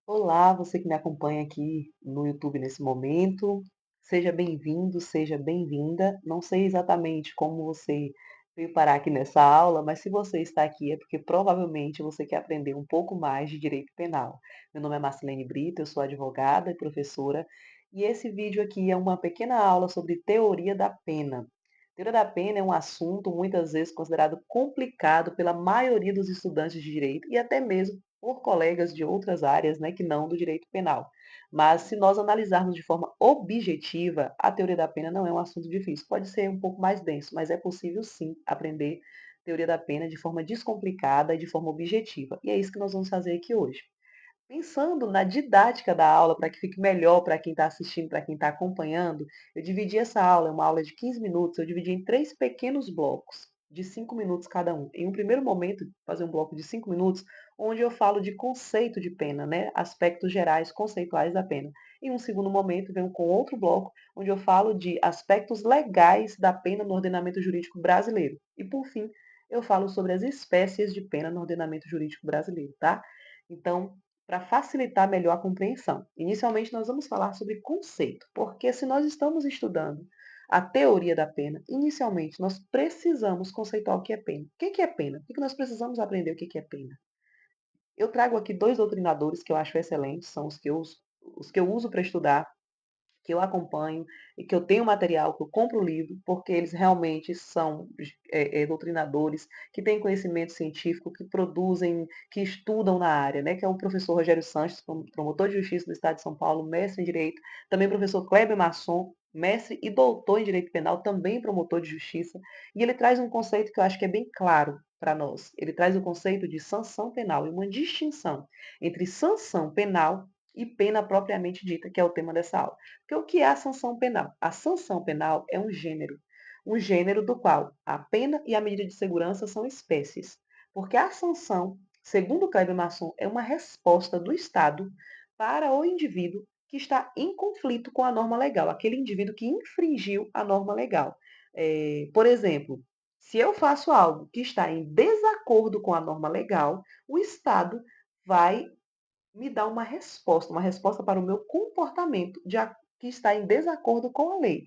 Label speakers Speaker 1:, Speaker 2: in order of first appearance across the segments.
Speaker 1: Olá, você que me acompanha aqui no YouTube nesse momento. Seja bem-vindo, seja bem-vinda. Não sei exatamente como você veio parar aqui nessa aula, mas se você está aqui é porque provavelmente você quer aprender um pouco mais de direito penal. Meu nome é Marcelene Brito, eu sou advogada e professora, e esse vídeo aqui é uma pequena aula sobre teoria da pena. Teoria da pena é um assunto muitas vezes considerado complicado pela maioria dos estudantes de direito e até mesmo por colegas de outras áreas, né, que não do direito penal. Mas se nós analisarmos de forma objetiva, a teoria da pena não é um assunto difícil. Pode ser um pouco mais denso, mas é possível sim aprender teoria da pena de forma descomplicada e de forma objetiva. E é isso que nós vamos fazer aqui hoje. Pensando na didática da aula, para que fique melhor para quem está assistindo, para quem está acompanhando, eu dividi essa aula, é uma aula de 15 minutos, eu dividi em 3 pequenos blocos, de 5 minutos cada um. Em um primeiro momento, fazer um bloco de 5 minutos, onde eu falo de conceito de pena, né? Aspectos gerais, conceituais da pena. Em um segundo momento, venho com outro bloco, onde eu falo de aspectos legais da pena no ordenamento jurídico brasileiro. E, por fim, eu falo sobre as espécies de pena no ordenamento jurídico brasileiro, tá? Então, para facilitar melhor a compreensão. Inicialmente, nós vamos falar sobre conceito, porque se nós estamos estudando a teoria da pena, inicialmente nós precisamos conceituar o que é pena. O que é pena? Por que nós precisamos aprender o que é pena? Eu trago aqui dois doutrinadores que eu acho excelentes, são os que eu uso para estudar, que eu acompanho e que eu tenho material, que eu compro o livro, porque eles realmente são doutrinadores que têm conhecimento científico, que produzem, que estudam na área, né? Que é o professor Rogério Sanches, promotor de justiça do Estado de São Paulo, mestre em Direito, também o professor Kleber Masson, mestre e doutor em Direito Penal, também promotor de justiça, e ele traz um conceito que eu acho que é bem claro para nós. Ele traz o conceito de sanção penal e uma distinção entre sanção penal e pena propriamente dita, que é o tema dessa aula. Porque o que é a sanção penal? A sanção penal é um gênero do qual a pena e a medida de segurança são espécies. Porque a sanção, segundo Kleber Masson, é uma resposta do Estado para o indivíduo que está em conflito com a norma legal, aquele indivíduo que infringiu a norma legal. Por exemplo, se eu faço algo que está em desacordo com a norma legal, o Estado vai me dá uma resposta para o meu comportamento que está em desacordo com a lei.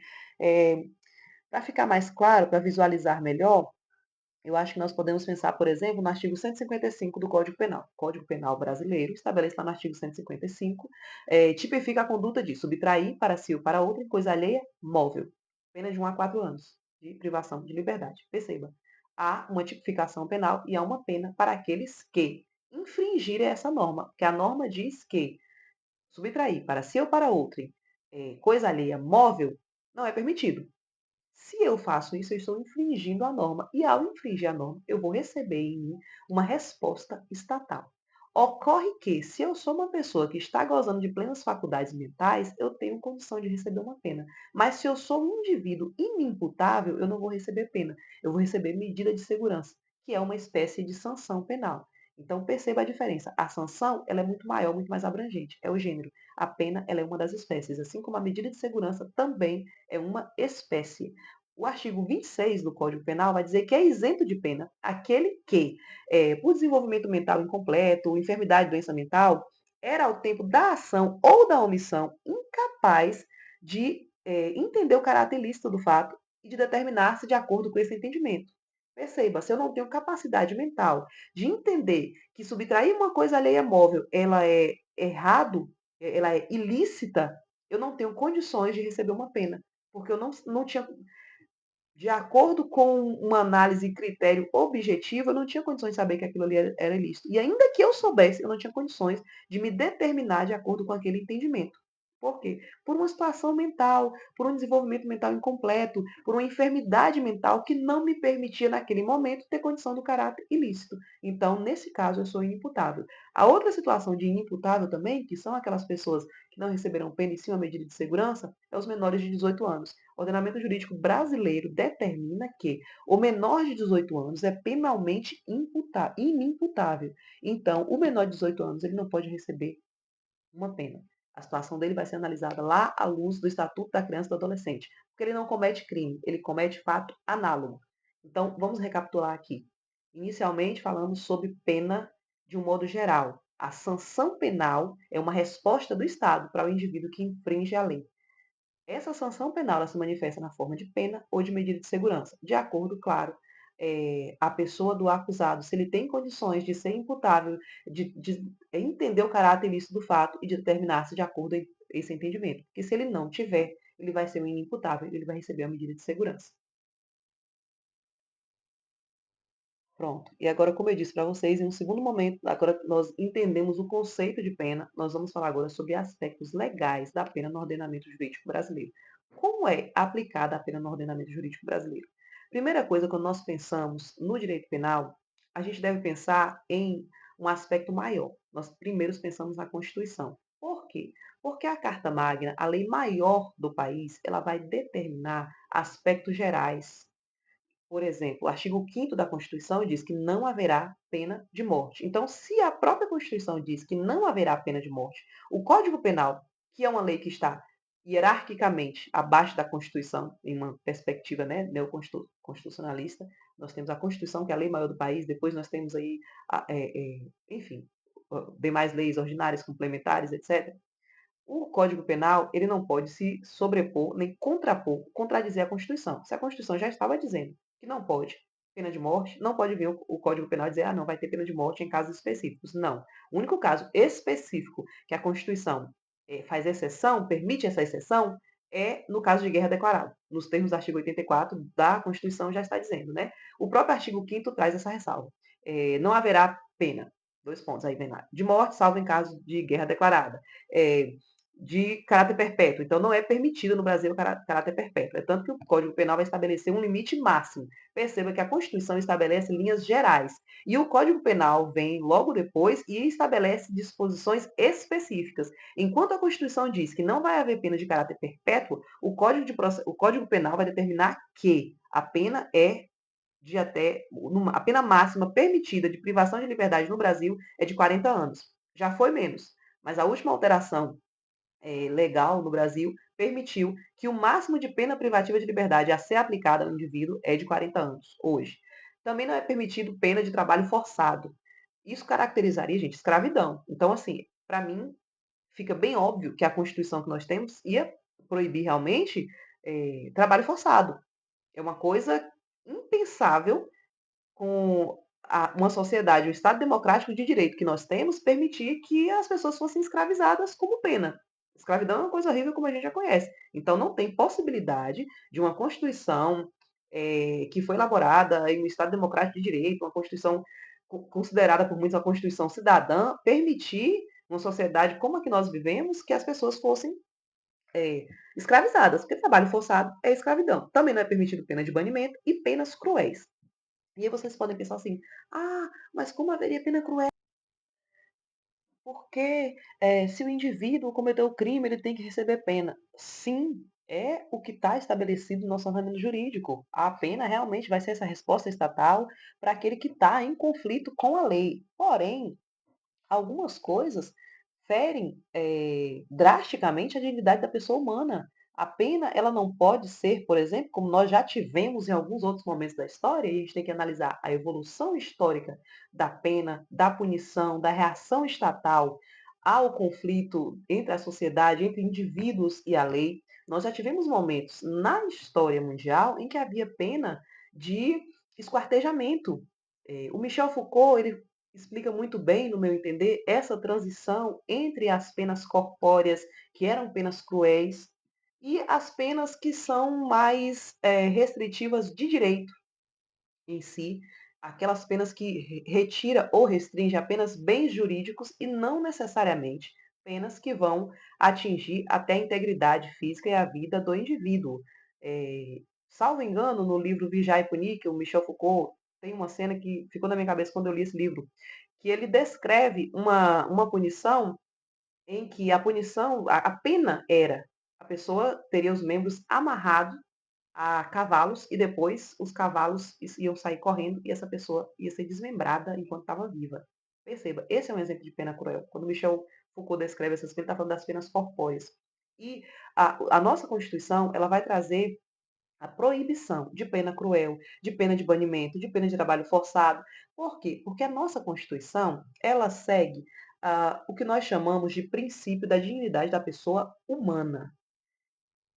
Speaker 1: Para ficar mais claro, para visualizar melhor, eu acho que nós podemos pensar, por exemplo, no artigo 155 do Código Penal. O Código Penal brasileiro estabelece lá no artigo 155, tipifica a conduta de subtrair para si ou para outra coisa alheia móvel, pena de 1 a 4 anos de privação de liberdade. Perceba, há uma tipificação penal e há uma pena para aqueles que infringirem essa norma, porque a norma diz que subtrair para si ou para outrem coisa alheia móvel não é permitido. Se eu faço isso, eu estou infringindo a norma. E ao infringir a norma, eu vou receber em mim uma resposta estatal. Ocorre que, se eu sou uma pessoa que está gozando de plenas faculdades mentais, eu tenho condição de receber uma pena. Mas se eu sou um indivíduo inimputável, eu não vou receber pena. Eu vou receber medida de segurança, que é uma espécie de sanção penal. Então, perceba a diferença. A sanção ela é muito maior, muito mais abrangente. É o gênero. A pena ela é uma das espécies, assim como a medida de segurança também é uma espécie. O artigo 26 do Código Penal vai dizer que é isento de pena aquele que, por desenvolvimento mental incompleto, enfermidade, doença mental, era ao tempo da ação ou da omissão incapaz de entender o caráter ilícito do fato e de determinar-se de acordo com esse entendimento. Perceba, se eu não tenho capacidade mental de entender que subtrair uma coisa alheia móvel, ela é errado, ela é ilícita, eu não tenho condições de receber uma pena, porque eu não tinha de acordo com uma análise e critério objetivo, eu não tinha condições de saber que aquilo ali era ilícito. E ainda que eu soubesse, eu não tinha condições de me determinar de acordo com aquele entendimento. Por quê? Por uma situação mental, por um desenvolvimento mental incompleto, por uma enfermidade mental que não me permitia, naquele momento, ter condição do caráter ilícito. Então, nesse caso, eu sou inimputável. A outra situação de inimputável também, que são aquelas pessoas que não receberão pena em cima medida de segurança, é os menores de 18 anos. O ordenamento jurídico brasileiro determina que o menor de 18 anos é penalmente inimputável. Então, o menor de 18 anos ele não pode receber uma pena. A situação dele vai ser analisada lá à luz do Estatuto da Criança e do Adolescente, porque ele não comete crime, ele comete fato análogo. Então, vamos recapitular aqui. Inicialmente, falamos sobre pena de um modo geral. A sanção penal é uma resposta do Estado para o indivíduo que infringe a lei. Essa sanção penal ela se manifesta na forma de pena ou de medida de segurança, de acordo, claro, a pessoa do acusado, se ele tem condições de ser imputável, de entender o caráter ilícito do fato e de determinar-se de acordo a esse entendimento. Porque se ele não tiver, ele vai ser um inimputável, ele vai receber a medida de segurança. Pronto. E agora, como eu disse para vocês, em um segundo momento, agora que nós entendemos o conceito de pena, nós vamos falar agora sobre aspectos legais da pena no ordenamento jurídico brasileiro. Como é aplicada a pena no ordenamento jurídico brasileiro? Primeira coisa, quando nós pensamos no direito penal, a gente deve pensar em um aspecto maior. Nós primeiro pensamos na Constituição. Por quê? Porque a Carta Magna, a lei maior do país, ela vai determinar aspectos gerais. Por exemplo, o artigo 5º da Constituição diz que não haverá pena de morte. Então, se a própria Constituição diz que não haverá pena de morte, o Código Penal, que é uma lei que está hierarquicamente abaixo da Constituição, em uma perspectiva, né, neoconstitucionalista, nós temos a Constituição, que é a lei maior do país, depois nós temos aí, enfim, demais leis ordinárias, complementares, etc. O Código Penal, ele não pode se sobrepor, nem contrapor, contradizer a Constituição. Se a Constituição já estava dizendo que não pode pena de morte, não pode vir o Código Penal dizer, não, vai ter pena de morte em casos específicos. Não. O único caso específico que a Constituição faz exceção, permite essa exceção, é no caso de guerra declarada. Nos termos do artigo 84 da Constituição já está dizendo, né? O próprio artigo 5º traz essa ressalva. Não haverá pena, dois pontos aí, vem lá, de morte, salvo em caso de guerra declarada. É, de caráter perpétuo. Então, não é permitido no Brasil o caráter perpétuo. É tanto que o Código Penal vai estabelecer um limite máximo. Perceba que a Constituição estabelece linhas gerais. E o Código Penal vem logo depois e estabelece disposições específicas. Enquanto a Constituição diz que não vai haver pena de caráter perpétuo, o Código Penal vai determinar que a pena é de até. A pena máxima permitida de privação de liberdade no Brasil é de 40 anos. Já foi menos. Mas a última alteração legal no Brasil permitiu que o máximo de pena privativa de liberdade a ser aplicada ao indivíduo é de 40 anos, hoje. Também não é permitido pena de trabalho forçado. Isso caracterizaria, gente, escravidão. Então, assim, para mim, fica bem óbvio que a Constituição que nós temos ia proibir realmente trabalho forçado. É uma coisa impensável com uma sociedade, um Estado democrático de direito que nós temos, permitir que as pessoas fossem escravizadas como pena. Escravidão é uma coisa horrível, como a gente já conhece. Então, não tem possibilidade de uma Constituição que foi elaborada em um Estado democrático de direito, uma Constituição considerada por muitos uma Constituição cidadã, permitir, numa sociedade como a que nós vivemos, que as pessoas fossem escravizadas, porque trabalho forçado é escravidão. Também não é permitido pena de banimento e penas cruéis. E aí vocês podem pensar assim: "Ah, mas como haveria pena cruel? Porque, se o indivíduo cometeu o crime, ele tem que receber pena". Sim, é o que está estabelecido no nosso ordenamento jurídico. A pena realmente vai ser essa resposta estatal para aquele que está em conflito com a lei. Porém, algumas coisas ferem drasticamente a dignidade da pessoa humana. A pena, ela não pode ser, por exemplo, como nós já tivemos em alguns outros momentos da história, e a gente tem que analisar a evolução histórica da pena, da punição, da reação estatal ao conflito entre a sociedade, entre indivíduos e a lei. Nós já tivemos momentos na história mundial em que havia pena de esquartejamento. O Michel Foucault, ele explica muito bem, no meu entender, essa transição entre as penas corpóreas, que eram penas cruéis, e as penas que são mais restritivas de direito em si, aquelas penas que retira ou restringe apenas bens jurídicos e não necessariamente penas que vão atingir até a integridade física e a vida do indivíduo. Salvo engano, no livro Vigiar e Punir, que o Michel Foucault tem uma cena que ficou na minha cabeça quando eu li esse livro, que ele descreve uma punição em que a punição, a pena era a pessoa teria os membros amarrados a cavalos e depois os cavalos iam sair correndo e essa pessoa ia ser desmembrada enquanto estava viva. Perceba, esse é um exemplo de pena cruel. Quando Michel Foucault descreve essas penas, ele está falando das penas corpóreas. E a nossa Constituição, ela vai trazer a proibição de pena cruel, de pena de banimento, de pena de trabalho forçado. Por quê? Porque a nossa Constituição, ela segue o que nós chamamos de princípio da dignidade da pessoa humana.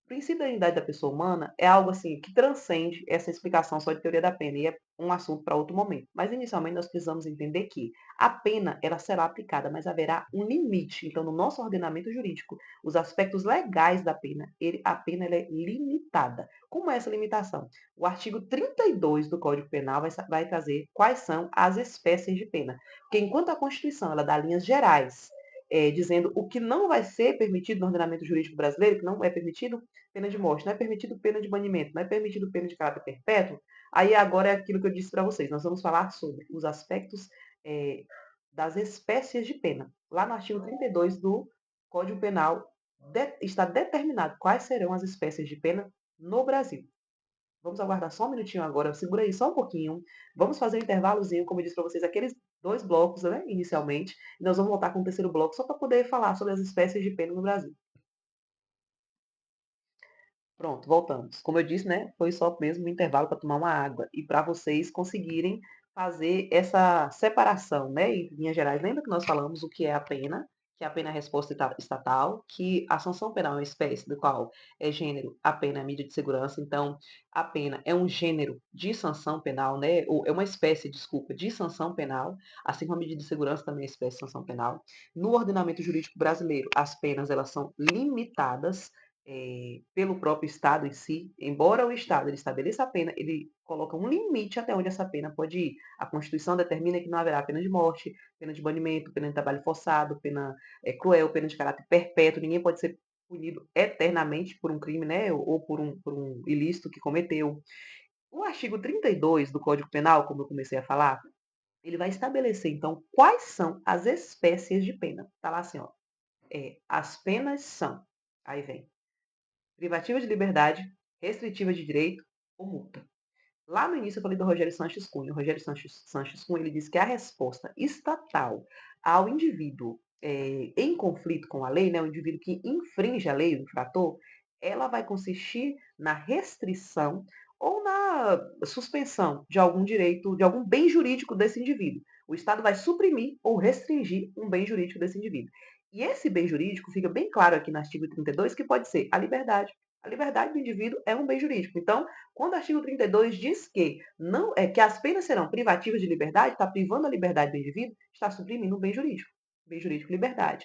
Speaker 1: O princípio da dignidade da pessoa humana é algo assim que transcende essa explicação só de teoria da pena e é um assunto para outro momento. Mas inicialmente nós precisamos entender que a pena ela será aplicada, mas haverá um limite. Então, no nosso ordenamento jurídico, os aspectos legais da pena, a pena ela é limitada. Como é essa limitação? O artigo 32 do Código Penal vai trazer quais são as espécies de pena. Porque enquanto a Constituição ela dá linhas gerais dizendo o que não vai ser permitido no ordenamento jurídico brasileiro, que não é permitido pena de morte, não é permitido pena de banimento, não é permitido pena de caráter perpétuo, aí agora é aquilo que eu disse para vocês, nós vamos falar sobre os aspectos das espécies de pena. Lá no artigo 32 do Código Penal está determinado quais serão as espécies de pena no Brasil. Vamos aguardar só um minutinho agora, segura aí só um pouquinho. Vamos fazer um intervalozinho, como eu disse para vocês, aqueles 2 blocos, né, inicialmente. E nós vamos voltar com o terceiro bloco só para poder falar sobre as espécies de pena no Brasil. Pronto, voltamos. Como eu disse, né, foi só mesmo um intervalo para tomar uma água e para vocês conseguirem fazer essa separação, né, em linhas gerais. Lembra que nós falamos o que é a pena, que a pena é a resposta estatal, que a sanção penal é uma espécie do qual é gênero, a pena é mídia de segurança. Então, a pena é um gênero de sanção penal, né, ou é uma espécie, desculpa, de sanção penal, assim como a medida de segurança também é espécie de sanção penal. No ordenamento jurídico brasileiro, as penas elas são limitadas pelo próprio Estado em si, embora o Estado ele estabeleça a pena, ele coloca um limite até onde essa pena pode ir. A Constituição determina que não haverá pena de morte, pena de banimento, pena de trabalho forçado, pena cruel, pena de caráter perpétuo, ninguém pode ser punido eternamente por um crime, né, ou por um ilícito que cometeu. O artigo 32 do Código Penal, como eu comecei a falar, ele vai estabelecer, então, quais são as espécies de pena. Tá lá assim, ó, as penas são, aí vem, privativa de liberdade, restritiva de direito ou multa. Lá no início eu falei do Rogério Sanches Cunha. O Rogério Sanches Cunha ele diz que a resposta estatal ao indivíduo em conflito com a lei, né, o indivíduo que infringe a lei, o infrator, ela vai consistir na restrição ou na suspensão de algum direito, de algum bem jurídico desse indivíduo. O Estado vai suprimir ou restringir um bem jurídico desse indivíduo. E esse bem jurídico fica bem claro aqui no artigo 32 que pode ser a liberdade. A liberdade do indivíduo é um bem jurídico. Então, quando o artigo 32 diz que não é que as penas serão privativas de liberdade, está privando a liberdade do indivíduo, está suprimindo o bem jurídico liberdade.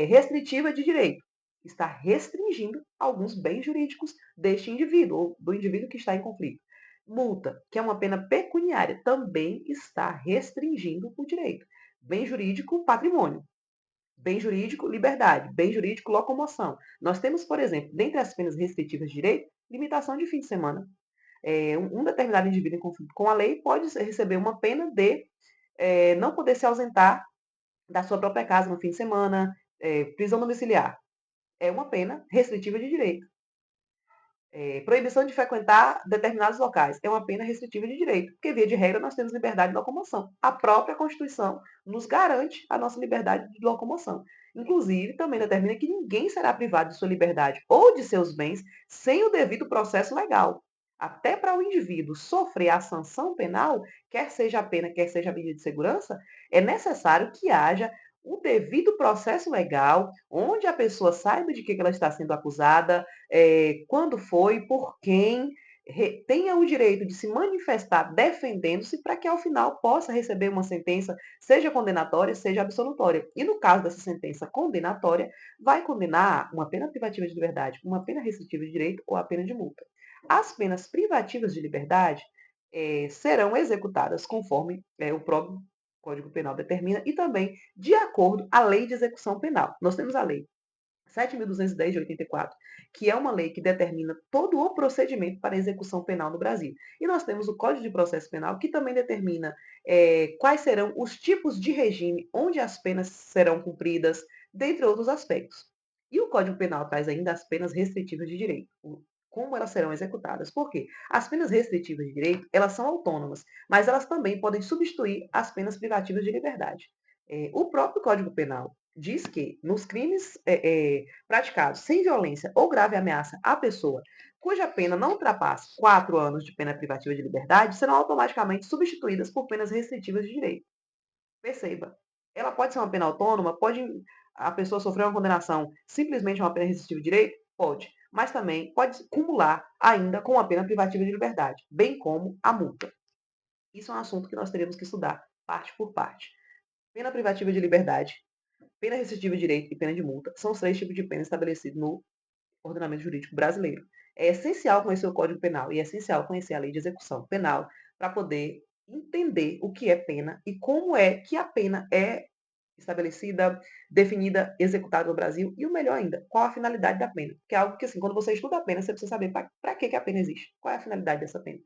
Speaker 1: Restritiva de direito, está restringindo alguns bens jurídicos deste indivíduo, ou do indivíduo que está em conflito. Multa, que é uma pena pecuniária, também está restringindo o direito. Bem jurídico, patrimônio. Bem jurídico, liberdade. Bem jurídico, locomoção. Nós temos, por exemplo, dentre as penas restritivas de direito, limitação de fim de semana. Um determinado indivíduo em conflito com a lei pode receber uma pena de não poder se ausentar da sua própria casa no fim de semana, prisão domiciliar. É uma pena restritiva de direito. Proibição de frequentar determinados locais é uma pena restritiva de direito, porque, via de regra, nós temos liberdade de locomoção. A própria Constituição nos garante a nossa liberdade de locomoção. Inclusive, também determina que ninguém será privado de sua liberdade ou de seus bens sem o devido processo legal. Até para o indivíduo sofrer a sanção penal, quer seja a pena, quer seja a medida de segurança, é necessário que haja o devido processo legal, onde a pessoa saiba de que ela está sendo acusada, quando foi, por quem, tenha o direito de se manifestar defendendo-se para que ao final possa receber uma sentença, seja condenatória, seja absolutória. E no caso dessa sentença condenatória, vai condenar uma pena privativa de liberdade, uma pena restritiva de direito ou a pena de multa. As penas privativas de liberdade serão executadas conforme o próprio Código Penal determina e também de acordo à Lei de Execução Penal. Nós temos a Lei 7.210 de 84, que é uma lei que determina todo o procedimento para execução penal no Brasil. E nós temos o Código de Processo Penal, que também determina quais serão os tipos de regime onde as penas serão cumpridas, dentre outros aspectos. E o Código Penal traz ainda as penas restritivas de direito, como elas serão executadas. Por quê? As penas restritivas de direito, elas são autônomas, mas elas também podem substituir as penas privativas de liberdade. O próprio Código Penal diz que nos crimes praticados sem violência ou grave ameaça à pessoa, cuja pena não ultrapasse 4 anos de pena privativa de liberdade, serão automaticamente substituídas por penas restritivas de direito. Perceba, Ela pode ser uma pena autônoma? Pode a pessoa sofrer uma condenação simplesmente uma pena restritiva de direito? Pode. Mas também pode cumular ainda com uma pena privativa de liberdade, bem como a multa. Isso é um assunto que nós teremos que estudar parte por parte. Pena privativa de liberdade, pena restritiva de direito e pena de multa são os 3 tipos de pena estabelecidos no ordenamento jurídico brasileiro. É essencial conhecer o Código Penal e é essencial conhecer a Lei de Execução Penal para poder entender o que é pena e como é que a pena é estabelecida, definida, executada no Brasil e o melhor ainda, qual a finalidade da pena. Que é algo que, assim, quando você estuda a pena, você precisa saber para que a pena existe, qual é a finalidade dessa pena.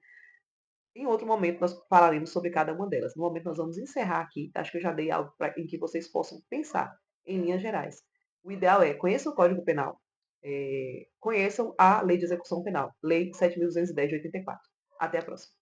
Speaker 1: Em outro momento, nós falaremos sobre cada uma delas. No momento, nós vamos encerrar aqui. Acho que eu já dei algo em que vocês possam pensar em linhas gerais. O ideal é conheçam o Código Penal, conheçam a Lei de Execução Penal, Lei 7.210 de 84. Até a próxima.